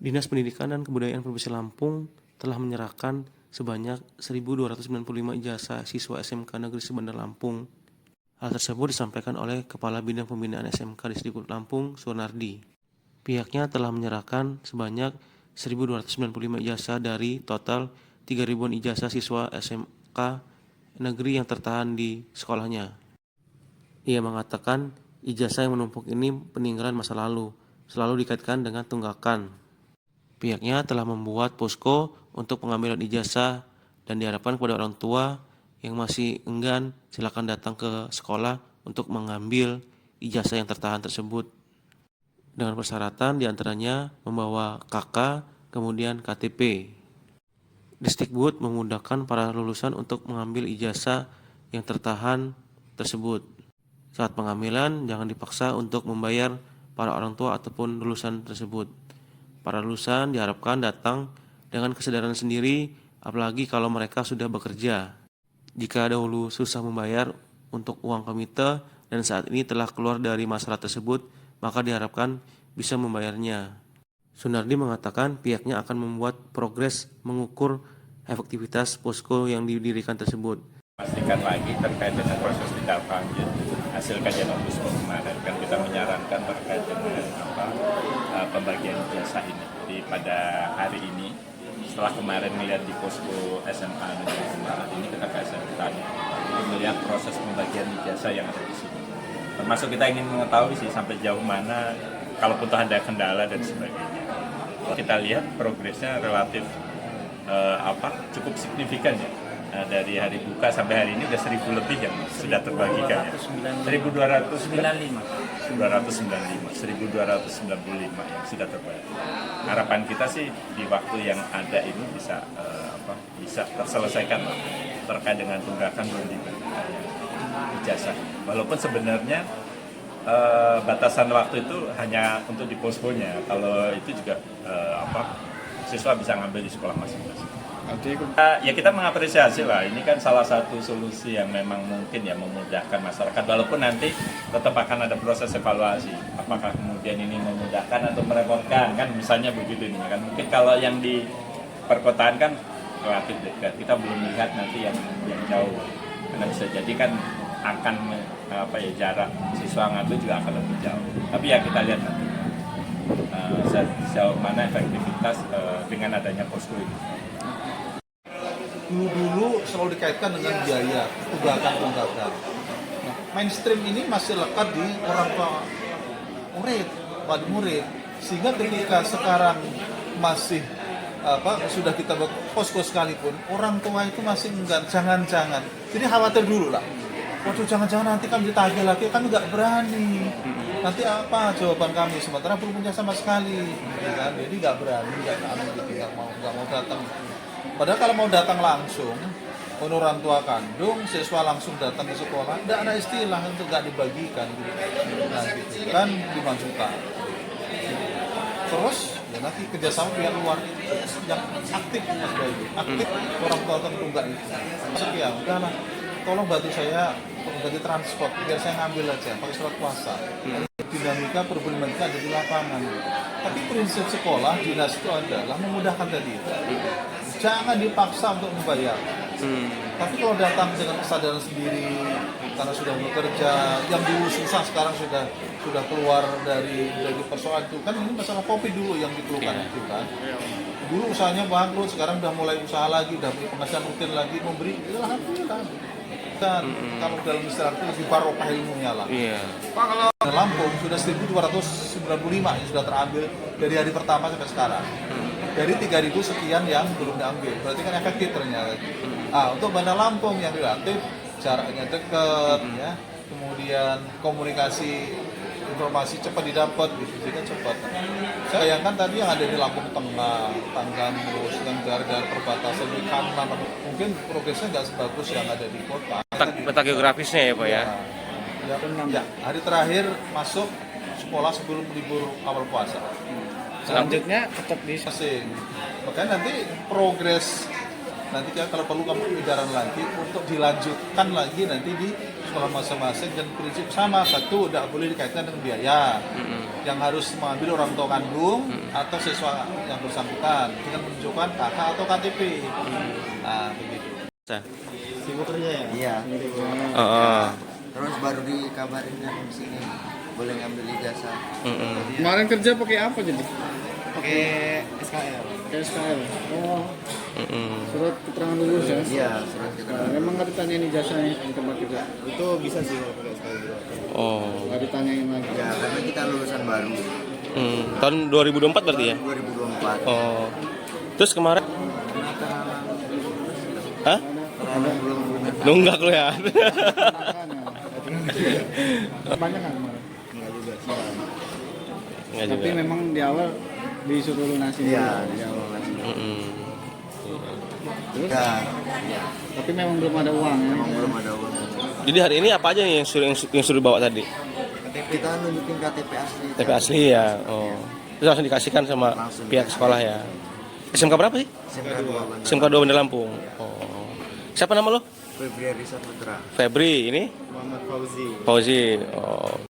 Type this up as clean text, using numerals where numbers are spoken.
Dinas Pendidikan dan Kebudayaan Provinsi Lampung telah menyerahkan sebanyak 1.295 ijazah siswa SMK Negeri Sebandar Lampung. Hal tersebut disampaikan oleh Kepala Bidang Pembinaan SMK Disdikbud Lampung, Sunardi. Pihaknya telah menyerahkan sebanyak 1.295 ijazah dari total 3.000-an ijazah siswa SMK negeri yang tertahan di sekolahnya. Ia mengatakan ijazah yang menumpuk ini peninggalan masa lalu, selalu dikaitkan dengan tunggakan. Pihaknya telah membuat posko untuk pengambilan ijazah dan diharapkan kepada orang tua yang masih enggan silakan datang ke sekolah untuk mengambil ijazah yang tertahan tersebut. Dengan persyaratan diantaranya membawa KK, kemudian KTP. Disdikbud memudahkan para lulusan untuk mengambil ijazah yang tertahan tersebut. Saat pengambilan jangan dipaksa untuk membayar para orang tua ataupun lulusan tersebut. Para lulusan diharapkan datang dengan kesadaran sendiri, apalagi kalau mereka sudah bekerja. Jika dahulu susah membayar untuk uang komite dan saat ini telah keluar dari masalah tersebut, maka diharapkan bisa membayarnya. Sunardi mengatakan pihaknya akan membuat progres mengukur efektivitas posko yang didirikan tersebut. Pastikan lagi terkait dengan proses tindak lanjut hasil kajian ombudsman kemarin kan kita menyarankan terkait dengan pembagian ijazah ini. Jadi pada hari ini setelah kemarin melihat di posko SMA Negeri Semarang ini kita ke SMK melihat proses pembagian ijazah yang ada di sini. Termasuk kita ingin mengetahui sih sampai jauh mana kalaupun ada kendala dan sebagainya. Kita lihat progresnya relatif cukup signifikan ya. Dari hari buka sampai hari ini udah 1.000 lebih yang sudah terbagikan ya. 1.295 yang sudah terbagi. Harapan kita sih di waktu yang ada ini bisa terselesaikan terkait dengan tunggakan belum diberi ijazah. Walaupun sebenarnya batasan waktu itu hanya untuk di poskonya. Kalau itu juga siswa bisa ngambil di sekolah masing-masing. Ya kita mengapresiasi lah, ini kan salah satu solusi yang memang mungkin ya memudahkan masyarakat, walaupun nanti tetap akan ada proses evaluasi, apakah kemudian ini memudahkan atau merepotkan, kan misalnya begitu ini kan. Mungkin kalau yang di perkotaan kan relatif dekat, kita belum lihat nanti yang jauh, karena bisa jadi kan akan jarak siswa ngambil juga akan lebih jauh, tapi ya kita lihat nanti sejauh mana efektivitas dengan adanya posko ini. Dulu selalu dikaitkan dengan biaya, tunggakan. Nah, mainstream ini masih lekat di orang tua wali murid, sehingga ketika sekarang masih sudah kita buat posko sekalipun, orang tua itu masih enggan, jangan. Jadi khawatir dulu lah. Waduh, jangan-jangan nanti kami ditagih lagi, kami nggak berani. Nanti apa jawaban kami? Sementara belum punya sama sekali, kan? Jadi nggak berani, nggak mau datang. Padahal kalau mau datang langsung, orang tua kandung, siswa langsung datang ke sekolah, tidak ada istilah untuk nggak dibagikan, gitu. Nah, gitu kan 5 juta. Terus ya nanti kerjasama pihak luar yang aktif Mas Bayu, aktif orang tua tertunggak itu. Sekian, udahlah, tolong bantu saya ganti transport, biar saya ngambil aja pakai surat kuasa. Dinamika problematika ada di lapangan. Tapi prinsip sekolah dinas itu adalah memudahkan tadi itu. Jangan dipaksa untuk membayar. Tapi kalau datang dengan kesadaran sendiri karena sudah bekerja, yang dulu susah sekarang sudah keluar dari persoalan itu kan. Ini masalah COVID dulu yang dikeluhkan itu kan. Dulu usahanya bangkrut, sekarang udah mulai usaha lagi, udah penghasilan rutin lagi, memberi, alhamdulillah. Dan kalau dalam istilah itu lebih barokah ilmunya lah. Pak, kalau Lampung sudah 1.295 yang sudah terambil dari hari pertama sampai sekarang. Dari 3.000 sekian yang belum diambil, berarti kan efektif ternyata. Untuk Bandar Lampung yang relatif jaraknya dekat, ya, kemudian komunikasi informasi cepat didapat, gitu, jadi kan cepat. Saya bayangkan tadi yang ada di Lampung Tengah, Tanggamus, yang daerah perbatasan di kanan, mungkin progresnya nggak sebagus yang ada di kota. Peta geografisnya ya Pak ya? Ya, hari terakhir masuk sekolah sebelum libur awal puasa. Selanjutnya tetap di Masing. Makanya nanti progres nanti kalau perlu kamu edaran lagi untuk dilanjutkan lagi nanti di sekolah masing-masing, dan prinsip sama, satu tidak boleh dikaitkan dengan biaya. yang harus mengambil orang tua kandung atau siswa yang bersangkutan dengan menunjukkan KK atau KTP. Nah, begitu. Sibuk kerja ya? Iya. Terus baru dikabarin dari sini boleh ngambil ijazah. Kemarin kerja pakai apa jadi? Pakai SKL. Pakai SKL. Oh. Surat keterangan lulus ya? Iya, surat Nah, keterangan. memang nggak ditanyain ijazahnya di tempat kerja. Itu bisa sih kalau pakai SKL juga. Nggak ditanyain lagi. Ya, karena kita lulusan baru. Tahun 2024 berarti ya? 2024. Oh. Terus kemarin? Hah? Karena belum Nunggak lu ya? Banyak kan kemarin? enggak juga sih. Enggak Tapi juga. memang di awal disuruh lunasin. Iya, dulu. di awal masih. Terus? Ya, Tapi memang belum ada uang ya. emang belum ada uang. Jadi hari ini apa aja nih yang suruh bawa tadi? Kita nunjukin KTP asli. KTP asli ya. Oh. Terus langsung dikasihkan sama Langsung pihak sekolah ya. SMK berapa sih? SMK 2 Bandung. SMK 2 Bandar Lampung. Oh. Siapa nama lo? Febri Arisa Putra. Febri ini? Muhammad Fauzi. Fauzi. Oh.